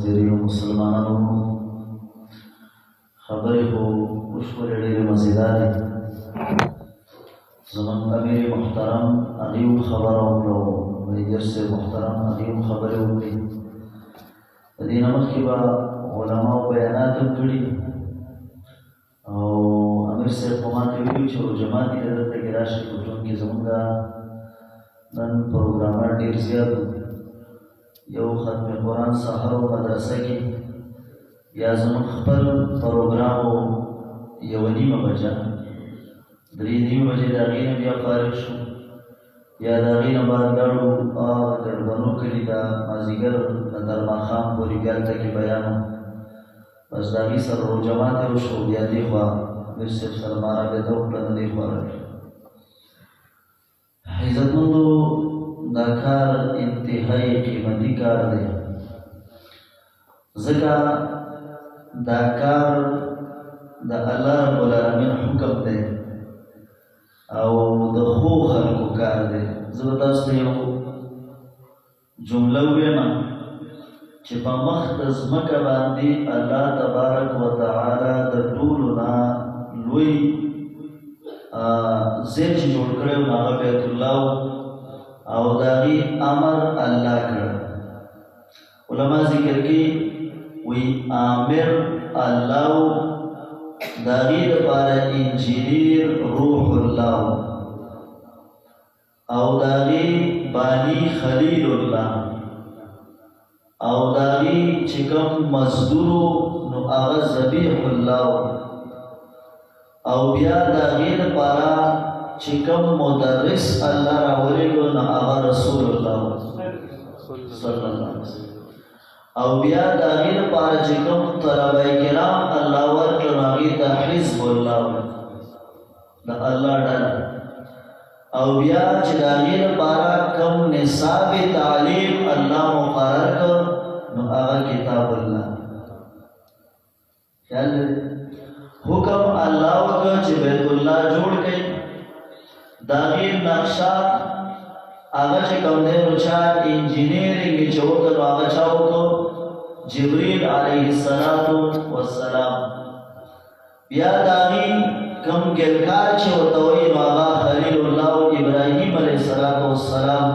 محترم مسلمانانو خبرې خو وشولې ډېرې مزېدارې زموږ امیر محترم هغې هم خبره وکړه او میجر صاحب محترم هغې هم خبرې وکړې د دې نه مخکې به علماو بیانات هم کړي او امیر صاحب خو ماته ویلي چې جماعت یې دلته کې راشي خو چونکې زموږ نن پروګرامر ډېر زیات و یو ختم قرآن سحر و مدرسه کې یا زموږ خپل پروګرام و یوه نیمه بجه 3:30 بجې د هغې نه بیا فارغ شو بیا د هغې نه بعد لاړو ګډبنو کلي ته مازدیګر د درماښام پورې بیا هلته کې بیان و بس د هغې سره روژه ماتې وشو بیا دې خوا میر صاحب سره ما رابطه وکړه د دې خوا راغلو عزتمندو دا کار انتهایی قیمتي کار دی ځکه دا کار د الله رب العالمین حکم دی او د ښو خلکو کار دی زه به تاسو ته یو جمله ووایم چې په مخ د ځمکه باندې الله تبارک وتعالی د ټولو نه لوی ځای چې جوړ کړی و هغه بیت الله او د هغې امر الله کړ علما ذکر کوي وی آمر الله د هغې دپاره انجینیر روح الله او د هغې بانی خلیل الله او د هغې چې کوم مزدورو نو هغه ذبیح الله او بیا د هغې دپاره چې کوم مدرس الله راولېږو نو هغه رسول الله صلی الله علیه وسلم او بیا د هغې دپاره چې کوم طلبه کرام الله ورکړه نو هغې ته حزب الله د الله ډله او بیا چې د هغې دپاره کوم نصاب تعلیم الله مقرر کړ نو هغه کتاب الله خیال لري حکم الله وکړ چې بیت الله جوړ کړي د هغې نقشه هغه چې کوم دی نو چا انجینیرینګ یې چې وکړ نو هغه چا وکړ جبریل علیه السلام بیا د هغې کوم ګلکار چې ورته وایي نو هغه خلیل الله او ابراهیم علیه السلام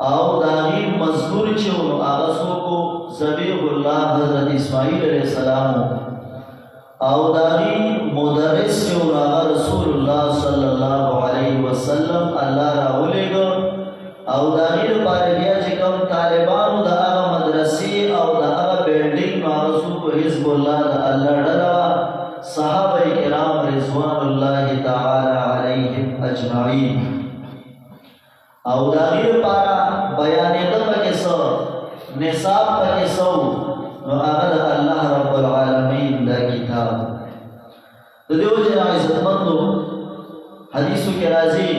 او د هغې مزدور چې و نو هغه څوک و ذبیح الله حضرت اسماعیل علیه السلام او د هغې مدرس چې و نو هغه رسول الله صلی الله علیه وسلم الله راولېږه او د هغې دپاره بیا چې کوم طالبانو د هغه مدرسې او د هغه بلډینګ نو هغه څوک حزب الله د الله ډله وه صحابه کرام رضوان الله تعالی علیهم اجمعین او د هغې دپاره بیانېده پکې څه نصاب پکې څه نو هغه د الله رب العالمین دا کتاب د دې وجې نه عزتمندو حدیثو کې راځي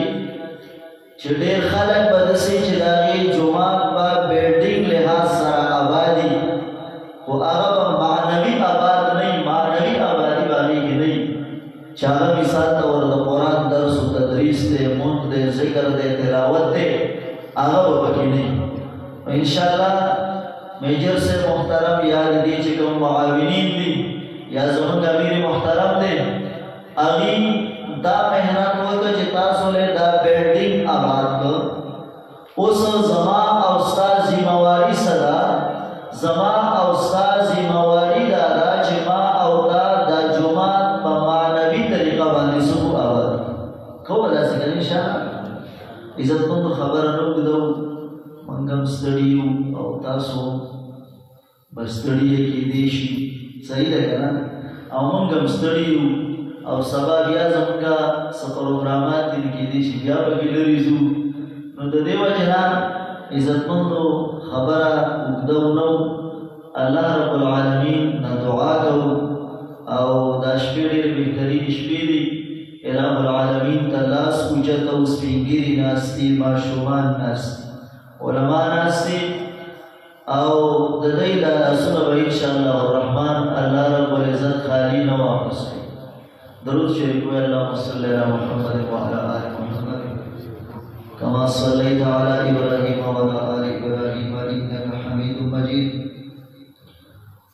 چې ډېر خلک به داسې چې د هغې جومات به بلډینګ لحاظ سره آبادي خو هغه به معنوي آباد نه وي معنوي آبادي به هغې کې نه وي چې هغه مثال ته ور د قرآن درس و تدریس دی مونږ دی ذکر دی تلاوت دی هغه به پکې نه وي انشاءالله میجر صاحب محترم یا د دې چې کوم معاونین دي یا زموږ امیر محترم دی هغې دا محنت وکړه چې تاسو له دا بلډینګ آباد کړ اوس زما او ستا ذمهواري څه ده زما او ستا ذمهواري دا ده چې ما او تا دا جومات په معنوي طریقه باندې څه آباد کوو به داسې که انشاءالله عزتمندو خبره نه اوږدو موږ هم ستړي یو او تاسو به ستړي یې کېدی شي صحیح ده که نه او موږ هم ستړي یو او سبا بیا زمونږه څه پروګرامات دي کېدی شي بیا پکې لرې ځو نو د دې وجې نه عزتمندو خبره اوږده ونه الله رب العالمین نه دعا کوو او دا شپې ډېرې بهترینې شپې دي الهام العالمین ته لاس اوچت او سپین ږیري ناست دي ماشومان ناست علما ناست دي او د دوی دا لاسونه به انشاءالله الرحمن الله رب العزت خالي نه واپس کوي درود شریف وی اللهم صل علی محمد وعلى آل محمد كما صليت على إبراهيم وعلى آل إبراهيم إنك حميد مجيد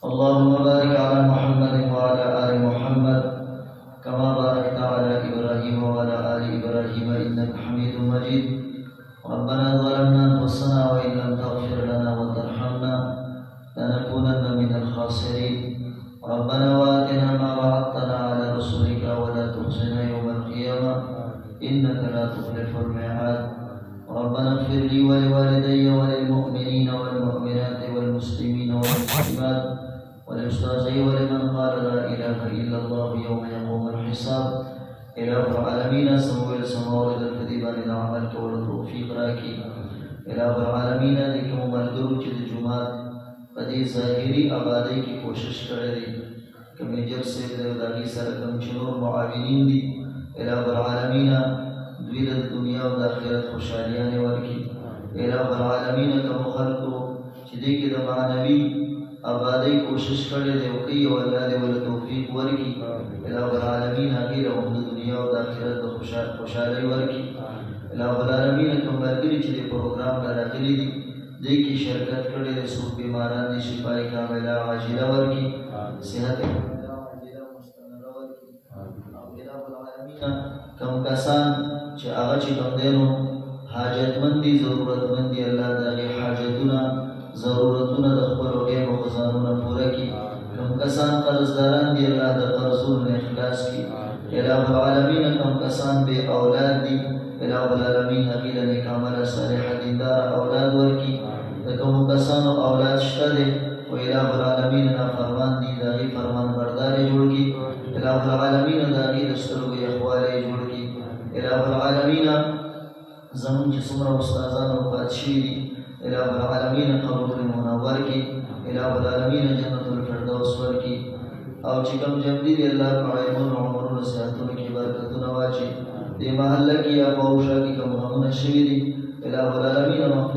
اللهم بارك على محمد وعلى آل محمد كما باركت على إبراهيم وعلى آل إبراهيم إنك حميد مجيد. ربنا ظلمنا أنفسنا وإن لم تغفر لنا وترحمنا لنكونن من الخاسرين. ربنا وآتنا ما وعدتنا على رسلك ولا تخزنا يوم القيامة إنك لا تخلف الميعاد. ربنا اغفر لي ولوالدي وللمؤمنين والمؤمنات والمسلمين والمسلمات ولأستاذي ولمن قال لا إله إلا الله يوم يقوم الحساب. إله العالمين سمويل سماوات الكذبان العمل والتوفيق راكي. إله العالمين ذكر ملګرو چې د جمعات په دې ظاهري آبادۍ کې کوشش کړی دی، که میجر صاحب دی او د هغې سره کوم چې نور معاونین دي، إله العالمین دوی د دنیا او د آخرت خوشحالیانې ورکړي. إله العالمین کومو خلکو چې دې کې د معنوي آبادۍ کوشش کړی دی او کوي، او الله دې ورته توفیق ورکړي. إله العالمین هغې له هم د دنیا او د آخرت د خوشحالۍ ورکړي. إله العالمین کوم ملګري چې دې پروګرام ته راغلي دي، دې کې شرکت کړی دی، څوک بیماران دي شفای کامله عاجله ورکړي، صحت عاجله مستمره ورکړي. او إله العالمین کوم کسان چې هغه چې کوم دی نو حاجتمند دي، ضرورتمند دي، الله د هغې حاجتونه ضرورتونه د خپلو غیبو خزانونه پوره کړي. کوم کسان قرضداران دي، الله د قرضونو نه اخلاص کړي. إله العالمین کوم کسان بې اولاد دي، إله العالمین هغې له نیکعمله صالحه دینداره اولاد ورکړي. د کومو کسانو اولاد شته دی خو إله العالمین نافرمان دي، د هغې فرمانبردارې جوړ کړي. إله العالمین د هغې د سترګو یخوالی جوړ کړي. إله العالمین زمونږ چې څومره استادان وفات شوي دي، إله العالمین قبرونه منور کړي. إله العالمین جنت الفردوس ورکړي. او چې کوم جمدي دي الله په علمونو عمرونو صحتونو کې برکتونه واچي. دې محله کې یا په اوښا کې کوم غمونه شوي دي، إله العالمین